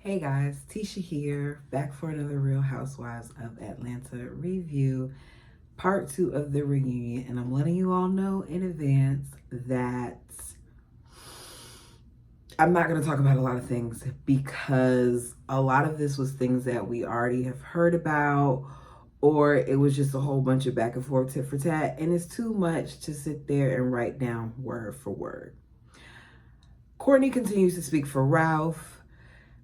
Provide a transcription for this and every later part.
Hey guys, Tisha here, back for another Real Housewives of Atlanta review, part 2 of the reunion. And I'm letting you all know in advance that I'm not going to talk about a lot of things because a lot of this was things that we already have heard about, or it was just a whole bunch of back and forth tit for tat, and it's too much to sit there and write down word for word. Courtney continues to speak for Ralph,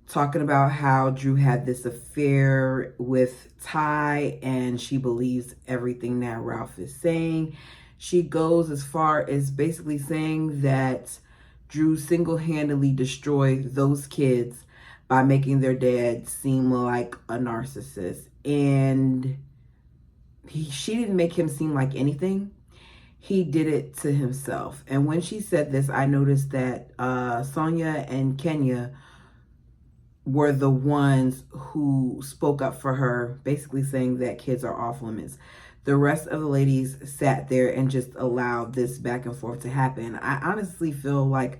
talking about how Drew had this affair with Ty and she believes everything that Ralph is saying. She goes as far as basically saying that Drew single-handedly destroyed those kids by making their dad seem like a narcissist. And she didn't make him seem like anything. He did it to himself. And when she said this, I noticed that Sonia and Kenya were the ones who spoke up for her, basically saying that kids are off limits. The rest of the ladies sat there and just allowed this back and forth to happen. I honestly feel like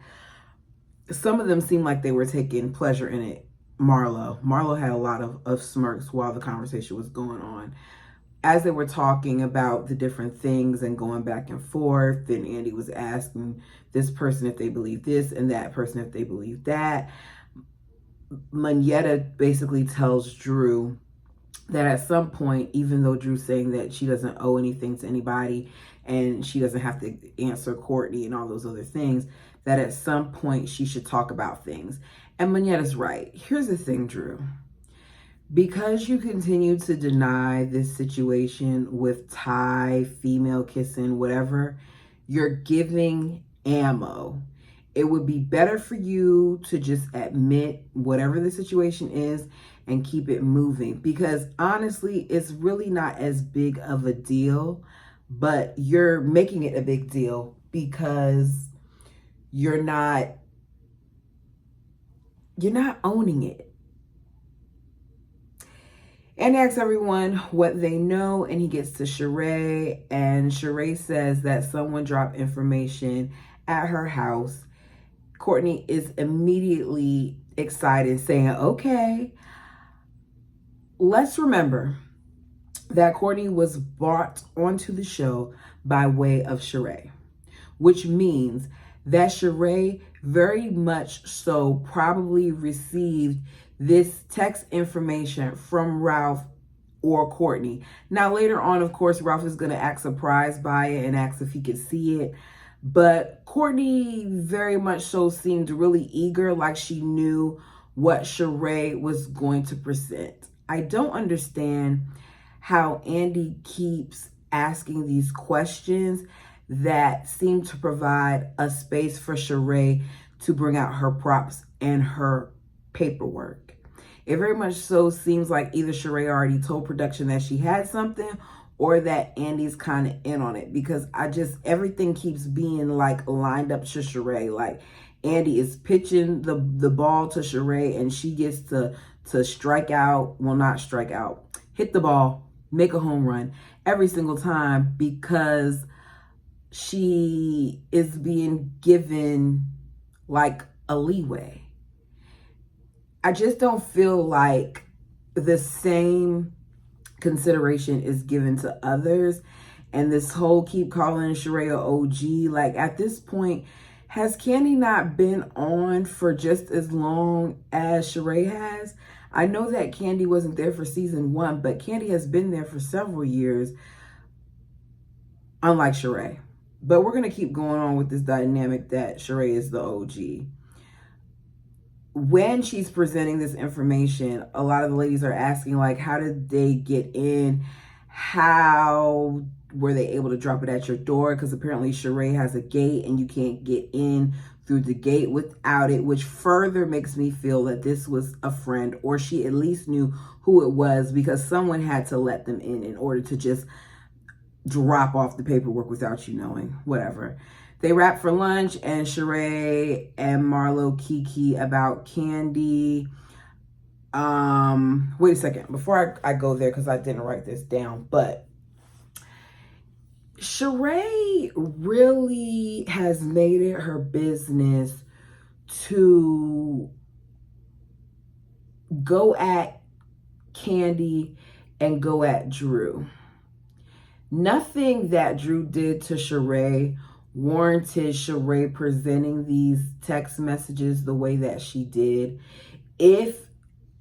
some of them seemed like they were taking pleasure in it. Marlo had a lot of smirks while the conversation was going on. As they were talking about the different things and going back and forth, then Andy was asking this person if they believe this and that person if they believe that. Manetta basically tells Drew that at some point, even though Drew's saying that she doesn't owe anything to anybody and she doesn't have to answer Courtney and all those other things, that at some point she should talk about things. And Manetta's right. Here's the thing, Drew. Because you continue to deny this situation with Ty, female kissing, whatever, you're giving ammo. It would be better for you to just admit whatever the situation is and keep it moving, because honestly, it's really not as big of a deal, but you're making it a big deal because you're not owning it. And asks everyone what they know, and he gets to Sheree, and Sheree says that someone dropped information at her house. Courtney is immediately excited, saying, okay. Let's remember that Courtney was brought onto the show by way of Sheree, which means that Sheree very much so probably received this text information from Ralph or Courtney. Now, later on, of course, Ralph is going to act surprised by it and ask if he could see it. But Courtney very much so seemed really eager, like she knew what Sheree was going to present. I don't understand how Andy keeps asking these questions that seem to provide a space for Sheree to bring out her props and her paperwork. It very much so seems like either Sheree already told production that she had something, or that Andy's kind of in on it, because everything keeps being like lined up to Sheree. Like Andy is pitching the ball to Sheree and she gets to strike out, well, not strike out, hit the ball, make a home run every single time, because she is being given like a leeway. I just don't feel like the same consideration is given to others. And this whole keep calling Sheree a OG, like at this point, has Kandi not been on for just as long as Sheree has? I know that Kandi wasn't there for season 1, but Kandi has been there for several years, unlike Sheree. But we're going to keep going on with this dynamic that Sheree is the OG. When she's presenting this information, a lot of the ladies are asking, like, how did they get in? How were they able to drop it at your door? Because apparently Sheree has a gate and you can't get in through the gate without it, which further makes me feel that this was a friend, or she at least knew who it was, because someone had to let them in order to just drop off the paperwork without you knowing. Whatever. They wrap for lunch, and Sheree and Marlo kiki about Kandi. Wait a second. Before I go there, because I didn't write this down, but Sheree really has made it her business to, go at Kandi and go at Drew. Nothing that Drew did to Sheree warranted Sheree presenting these text messages the way that she did. If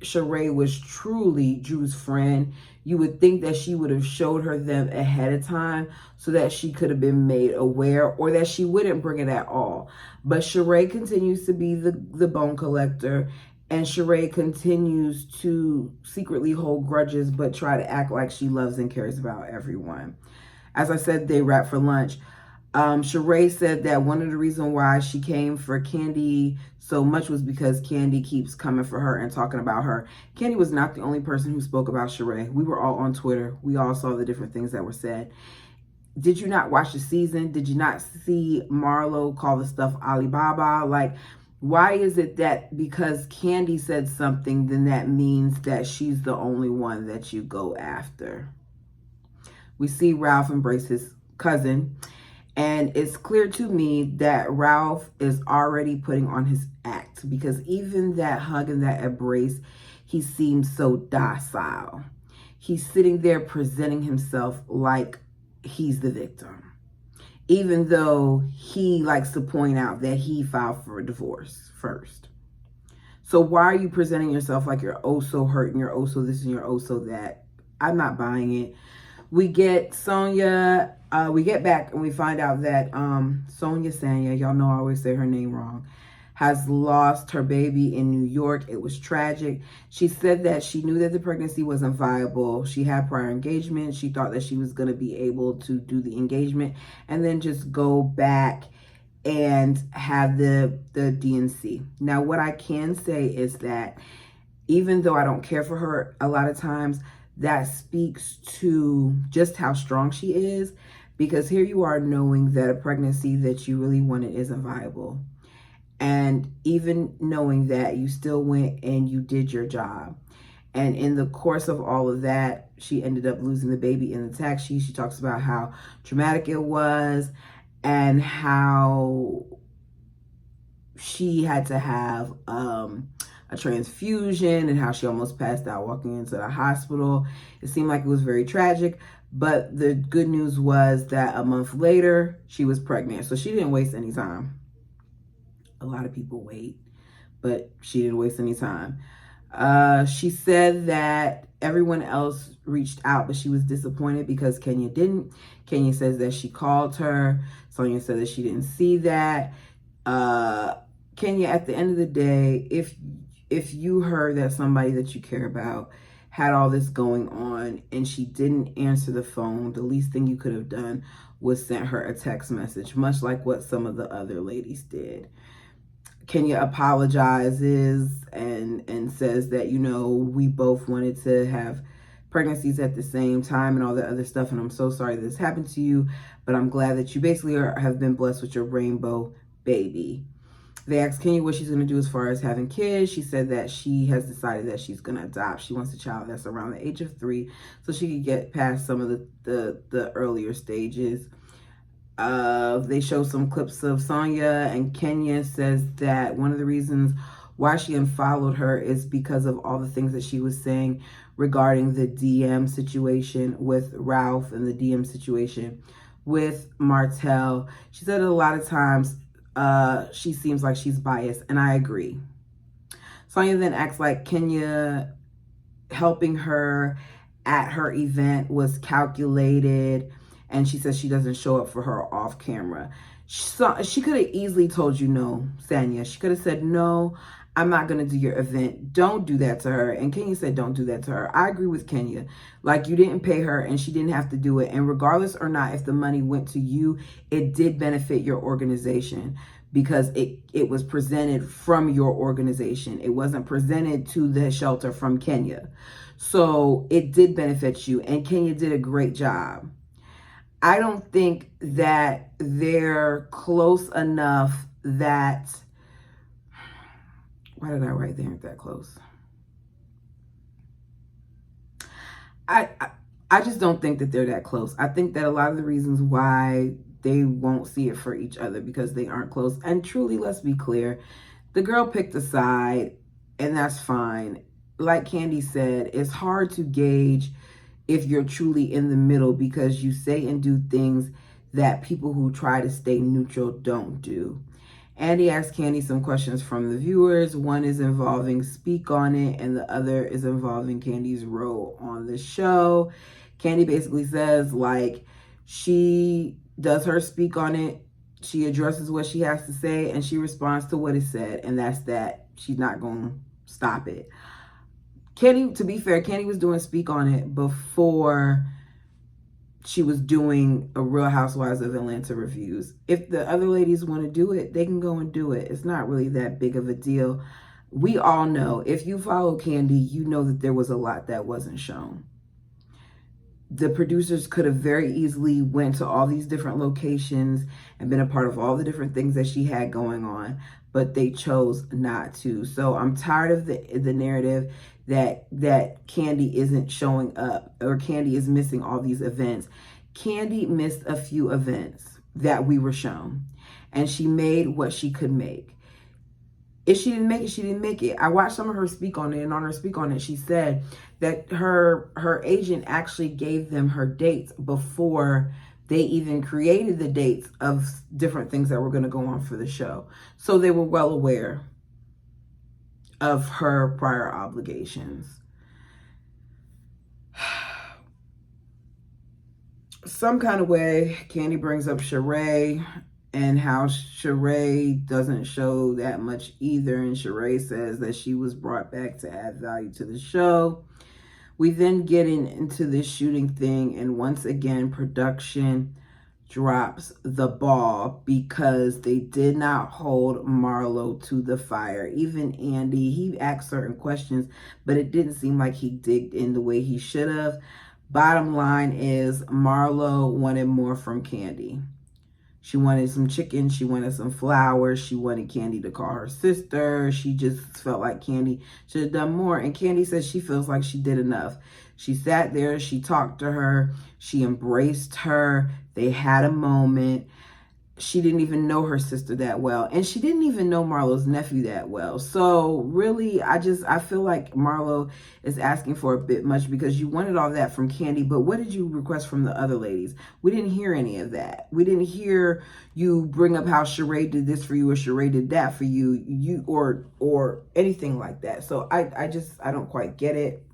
Sheree was truly Drew's friend, you would think that she would have showed her them ahead of time so that she could have been made aware, or that she wouldn't bring it at all. But Sheree continues to be the bone collector, and Sheree continues to secretly hold grudges but try to act like she loves and cares about everyone. As I said, they wrap for lunch. Sheree said that one of the reasons why she came for Kandi so much was because Kandi keeps coming for her and talking about her. Kandi was not the only person who spoke about Sheree. We were all on Twitter. We all saw the different things that were said. Did you not watch the season? Did you not see Marlo call the stuff Alibaba? Like, why is it that because Kandi said something, then that means that she's the only one that you go after? We see Ralph embrace his cousin. And it's clear to me that Ralph is already putting on his act, because even that hug and that embrace, he seems so docile. He's sitting there presenting himself like he's the victim, even though he likes to point out that he filed for a divorce first. So why are you presenting yourself like you're oh so hurt and you're oh so this and you're oh so that? I'm not buying it. We get Sonia, we get back and we find out that Sonia, y'all know I always say her name wrong, has lost her baby in New York. It was tragic. She said that she knew that the pregnancy wasn't viable. She had prior engagement. She thought that she was going to be able to do the engagement and then just go back and have the DNC. Now, what I can say is that even though I don't care for her a lot of times, that speaks to just how strong she is, because here you are knowing that a pregnancy that you really wanted isn't viable. And even knowing that, you still went and you did your job. And in the course of all of that, she ended up losing the baby in the taxi. She talks about how traumatic it was and how she had to have a transfusion and how she almost passed out walking into the hospital. It seemed like it was very tragic, but the good news was that a month later, she was pregnant. So she didn't waste any time. A lot of people wait, but she didn't waste any time. She said that everyone else reached out, but she was disappointed because Kenya didn't. Kenya says that she called her. Sonia said that she didn't see that. Kenya, at the end of the day, if you heard that somebody that you care about had all this going on and she didn't answer the phone, the least thing you could have done was sent her a text message, much like what some of the other ladies did. Kenya apologizes and says that, you know, we both wanted to have pregnancies at the same time and all that other stuff, and I'm so sorry this happened to you, but I'm glad that you basically have been blessed with your rainbow baby. They asked Kenya what she's going to do as far as having kids. She said that she has decided that she's going to adopt. She wants a child that's around the age of 3 so she could get past some of the earlier stages. They show some clips of Sonia, and Kenya says that one of the reasons why she unfollowed her is because of all the things that she was saying regarding the DM situation with Ralph and the DM situation with Martell. She said a lot of times she seems like she's biased, and I agree. Sonia then acts like Kenya helping her at her event was calculated, and she says she doesn't show up for her off camera. She could have easily told you no, Sonia. She could have said, no, I'm not going to do your event. Don't do that to her. And Kenya said, don't do that to her. I agree with Kenya. Like, you didn't pay her and she didn't have to do it. And regardless or not, if the money went to you, it did benefit your organization because it was presented from your organization. It wasn't presented to the shelter from Kenya. So it did benefit you, and Kenya did a great job. I don't think that they're close enough that... Why did I write they aren't that close? I just don't think that they're that close. I think that a lot of the reasons why they won't see it for each other because they aren't close. And truly, let's be clear, the girl picked a side, and that's fine. like Candy said, it's hard to gauge if you're truly in the middle because you say and do things that people who try to stay neutral don't do. Andy asked Candy some questions from the viewers. One is involving Speak On It, and the other is involving Candy's role on the show. Candy basically says, like, she does her Speak On It, she addresses what she has to say, and she responds to what is said, and that's that. She's not going to stop it. Candy, to be fair, Candy was doing Speak On It before she was doing a Real Housewives of Atlanta reviews. If the other ladies want to do it, they can go and do it. It's not really that big of a deal. We all know, if you follow Candy, you know that there was a lot that wasn't shown. The producers could have very easily went to all these different locations and been a part of all the different things that she had going on, but they chose not to. So I'm tired of the narrative that Candy isn't showing up or Candy is missing all these events. Candy missed a few events that we were shown, and she made what she could make. If she didn't make it, she didn't make it. I watched some of her Speak On It, and on her Speak On It, she said that her agent actually gave them her dates before they even created the dates of different things that were going to go on for the show. So they were well aware of her prior obligations. Some kind of way, Candy brings up Sheree and how Sheree doesn't show that much either. And Sheree says that she was brought back to add value to the show. We then get into this shooting thing, and once again, production drops the ball because they did not hold Marlo to the fire. Even Andy, he asked certain questions, but it didn't seem like he digged in the way he should have. Bottom line is Marlo wanted more from Candy. She wanted some chicken. She wanted some flowers. She wanted Candy to call her sister. She just felt like Candy should have done more. And Candy says she feels like she did enough. She sat there. She talked to her. She embraced her. They had a moment. She didn't even know her sister that well. And she didn't even know Marlo's nephew that well. So really, I feel like Marlo is asking for a bit much because you wanted all that from Candy. But what did you request from the other ladies? We didn't hear any of that. We didn't hear you bring up how Sheree did this for you or Sheree did that for you, or anything like that. So I don't quite get it.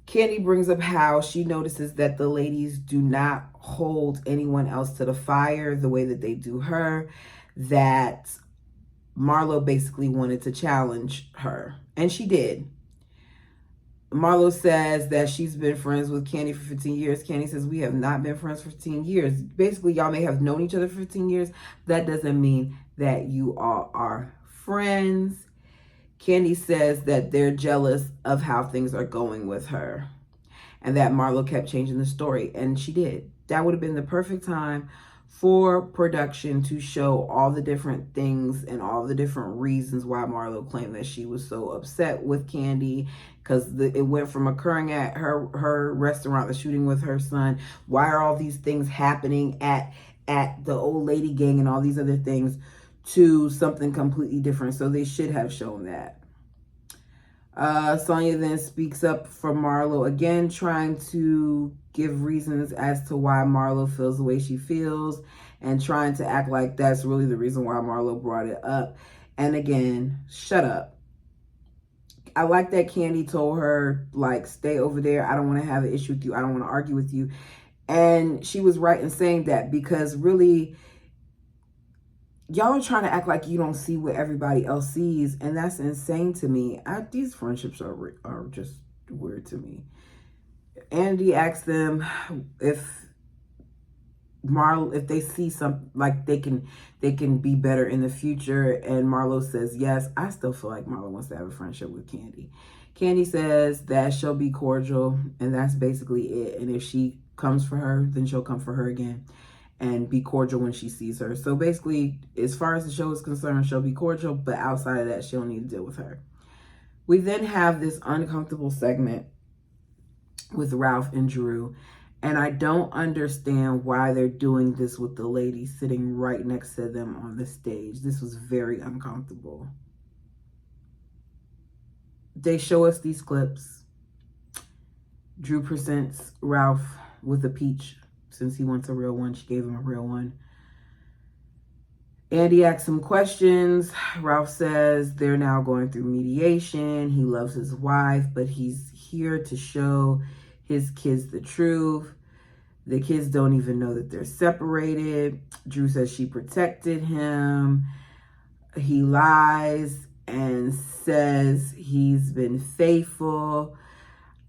Candy brings up how she notices that the ladies do not hold anyone else to the fire the way that they do her, that Marlo basically wanted to challenge her, and she did. Marlo says that she's been friends with Candy for 15 years. Candy says, we have not been friends for 15 years. Basically, y'all may have known each other for 15 years. That doesn't mean that you all are friends. Candy says that they're jealous of how things are going with her and that Marlo kept changing the story, and she did. That would have been the perfect time for production to show all the different things and all the different reasons why Marlo claimed that she was so upset with Candy, because it went from occurring at her restaurant, the shooting with her son. Why are all these things happening at the old lady gang and all these other things, to something completely different? So they should have shown that. Sonia then speaks up for Marlo again, trying to give reasons as to why Marlo feels the way she feels and trying to act like that's really the reason why Marlo brought it up. And again, shut up. I like that Candy told her, like, stay over there. I don't want to have an issue with you. I don't want to argue with you. And she was right in saying that, because really, y'all are trying to act like you don't see what everybody else sees, and that's insane to me. These friendships are just weird to me. Andy asked them if Marlo, if they see something like they can be better in the future, and Marlo says yes. I still feel like Marlo wants to have a friendship with Candy. Candy says that she'll be cordial, and that's basically it. And if she comes for her, then she'll come for her again and be cordial when she sees her. So basically, as far as the show is concerned, she'll be cordial, but outside of that, she'll need to deal with her. We then have this uncomfortable segment with Ralph and Drew, and I don't understand why they're doing this with the lady sitting right next to them on the stage. This was very uncomfortable. they show us these clips. Drew presents Ralph with a peach. Since he wants a real one, she gave him a real one. Andy asks him questions. Ralph says they're now going through mediation. He loves his wife, but he's here to show his kids the truth. The kids don't even know that they're separated. Drew says she protected him. He lies and says he's been faithful.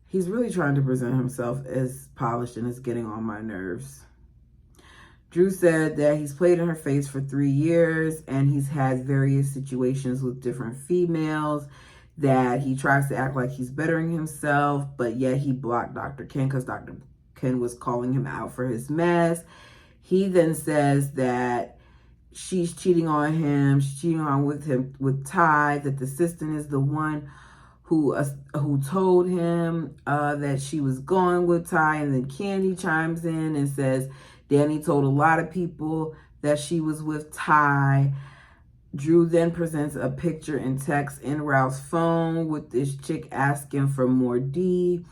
He's really trying to present himself as polished, and it's getting on my nerves. Drew said that he's played in her face for 3 years and he's had various situations with different females, that he tries to act like he's bettering himself, but yet he blocked Dr. Ken because Dr. Ken was calling him out for his mess. He then says that she's cheating on him. She's cheating on with Ty, that the assistant is the one who told him that she was going with Ty, and then Candy chimes in and says Danny told a lot of people that she was with Ty. Drew then presents a picture and text in Ralph's phone with this chick asking for more D.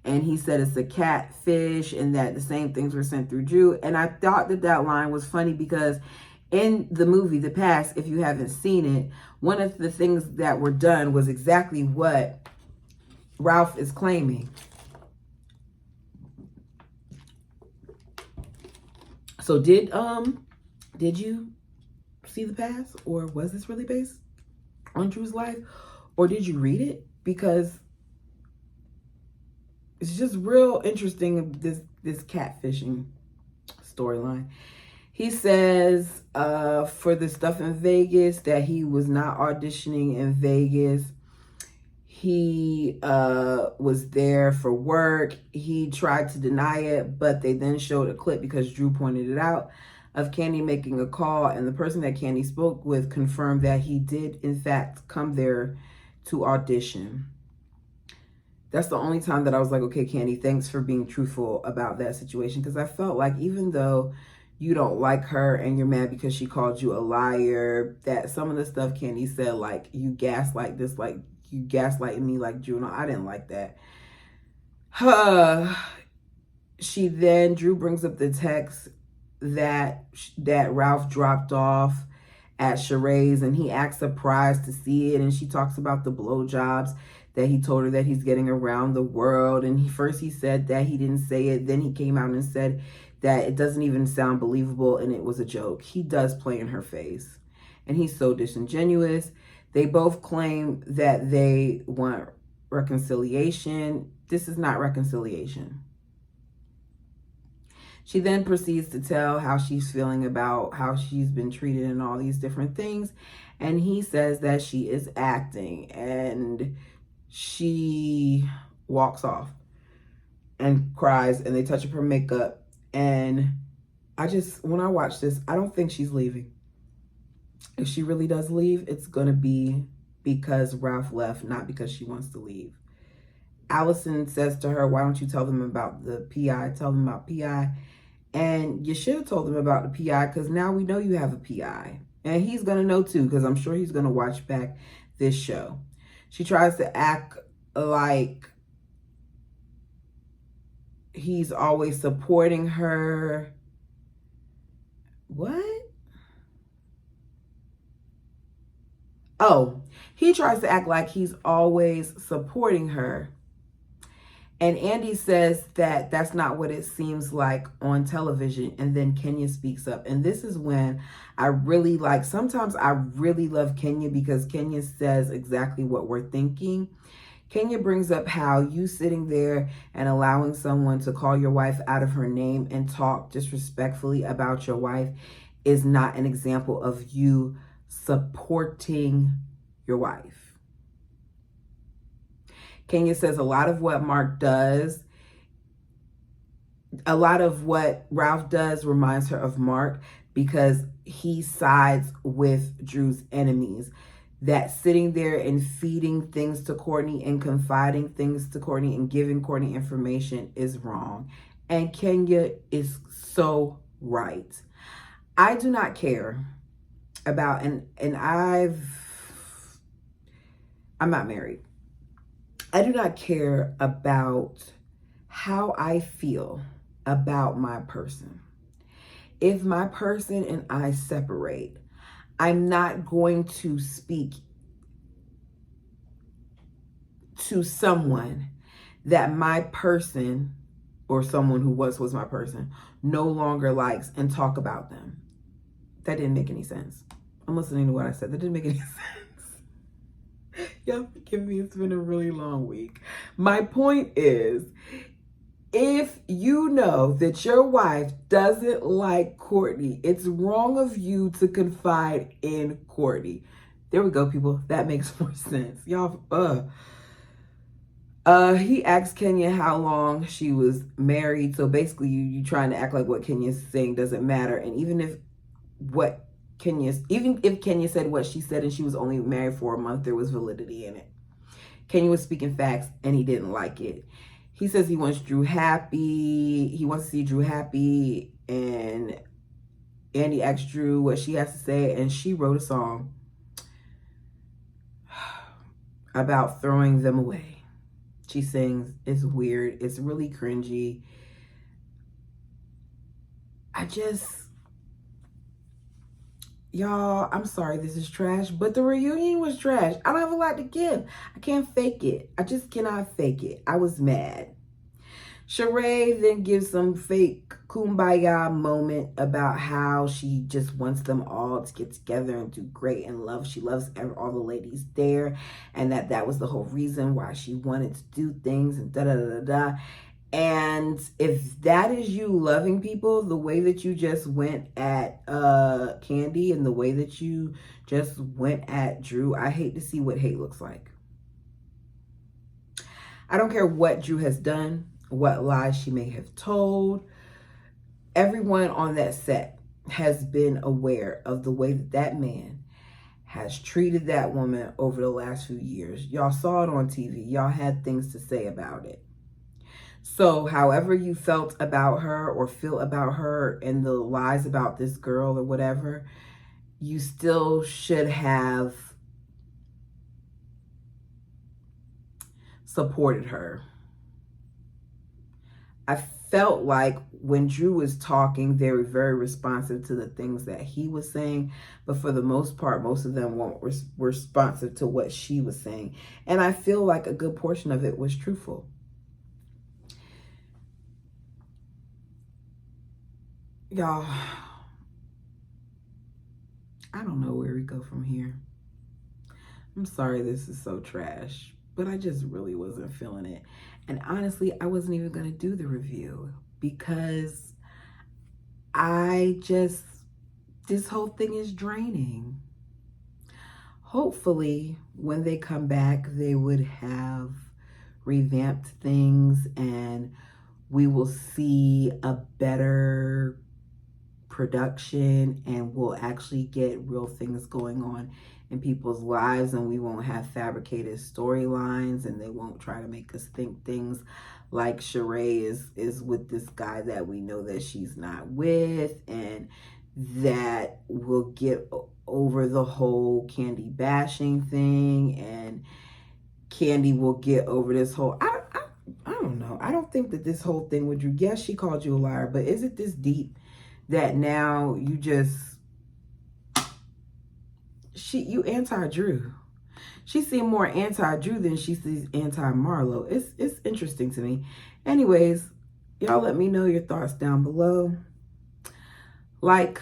And he said it's a catfish and that the same things were sent through Drew. And I thought that line was funny because in the movie, The Past, if you haven't seen it, one of the things that were done was exactly what Ralph is claiming. So did you see The Past, or was this really based on Drew's life, or did you read it? Because it's just real interesting, this catfishing storyline. He says for the stuff in Vegas that he was not auditioning in Vegas. He was there for work. He tried to deny it, but they then showed a clip because Drew pointed it out of Candy making a call, and the person that Candy spoke with confirmed that he did in fact come there to audition. That's the only time that I was like, okay, Candy, thanks for being truthful about that situation, because I felt like even though you don't like her and you're mad because she called you a liar, that some of the stuff Candy said, like, you gaslight this, like, you gaslighting me like Juno. I didn't like that. Drew brings up the text that Ralph dropped off at Sheree's, and he acts surprised to see it, and she talks about the blowjobs that he told her that he's getting around the world. And he said that he didn't say it, then he came out and said that it doesn't even sound believable and it was a joke. He does play in her face, and he's so disingenuous. They both claim that they want reconciliation. This is not reconciliation. She then proceeds to tell how she's feeling about how she's been treated and all these different things. And he says that she is acting, and she walks off and cries, and they touch up her makeup. And when I watch this, I don't think she's leaving. If she really does leave, it's going to be because Ralph left, not because she wants to leave. Allison says to her, why don't you tell them about the PI? Tell them about PI. And you should have told them about the PI, because now we know you have a PI. And he's going to know too, because I'm sure he's going to watch back this show. She tries to act like he's always supporting her. What? Oh, he tries to act like he's always supporting her. And Andy says that that's not what it seems like on television. And then Kenya speaks up. And this is when I really sometimes I really love Kenya, because Kenya says exactly what we're thinking. Kenya brings up how you sitting there and allowing someone to call your wife out of her name and talk disrespectfully about your wife is not an example of you supporting your wife. Kenya says a lot of what Ralph does reminds her of Mark, because he sides with Drew's enemies. That sitting there and feeding things to Courtney and confiding things to Courtney and giving Courtney information is wrong. And Kenya is so right. I do not care about, I'm not married. I do not care about how I feel about my person. If my person and I separate, I'm not going to speak to someone that my person, or someone who once was my person, no longer likes and talk about them. That didn't make any sense. I'm listening to what I said. That didn't make any sense. Y'all forgive me. It's been a really long week. My point is, if you know that your wife doesn't like Courtney, it's wrong of you to confide in Courtney. There we go, people. That makes more sense. Y'all, he asked Kenya how long she was married. So basically you trying to act like what Kenya's saying doesn't matter. And even if Kenya said what she said and she was only married for a month, there was validity in it. Kenya was speaking facts and he didn't like it. He says he wants Drew happy. He wants to see Drew happy. And Andy asked Drew what she has to say, and she wrote a song about throwing them away. She sings, it's weird. It's really cringy. Y'all, I'm sorry this is trash, but the reunion was trash. I don't have a lot to give. I can't fake it. I just cannot fake it. I was mad. Sheree then gives some fake kumbaya moment about how she just wants them all to get together and do great in love. She loves all the ladies there, and that was the whole reason why she wanted to do things and da-da-da-da-da. And if that is you loving people the way that you just went at Candy and the way that you just went at Drew, I hate to see what hate looks like. I don't care what Drew has done, what lies she may have told. Everyone on that set has been aware of the way that man has treated that woman over the last few years. Y'all saw it on TV. Y'all had things to say about it. So however you felt about her or feel about her and the lies about this girl or whatever, you still should have supported her. I felt like when Drew was talking, they were very responsive to the things that he was saying. But for the most part, most of them weren't responsive to what she was saying. And I feel like a good portion of it was truthful. Y'all, I don't know where we go from here. I'm sorry this is so trash, but I just really wasn't feeling it. And honestly, I wasn't even going to do the review because this whole thing is draining. Hopefully, when they come back, they would have revamped things and we will see a better production and we'll actually get real things going on in people's lives, and we won't have fabricated storylines, and they won't try to make us think things like Sheree is with this guy that we know that she's not with, and that we'll get over the whole Candy bashing thing, and Candy will get over this whole I don't know. I don't think that this whole thing with Drew, yes, she called you a liar, but is it this deep that now you anti-Drew? She seemed more anti-Drew than she sees anti-Marlo. It's interesting to me. Anyways, y'all let me know your thoughts down below. Like,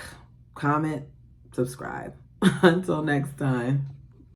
comment, subscribe. Until next time.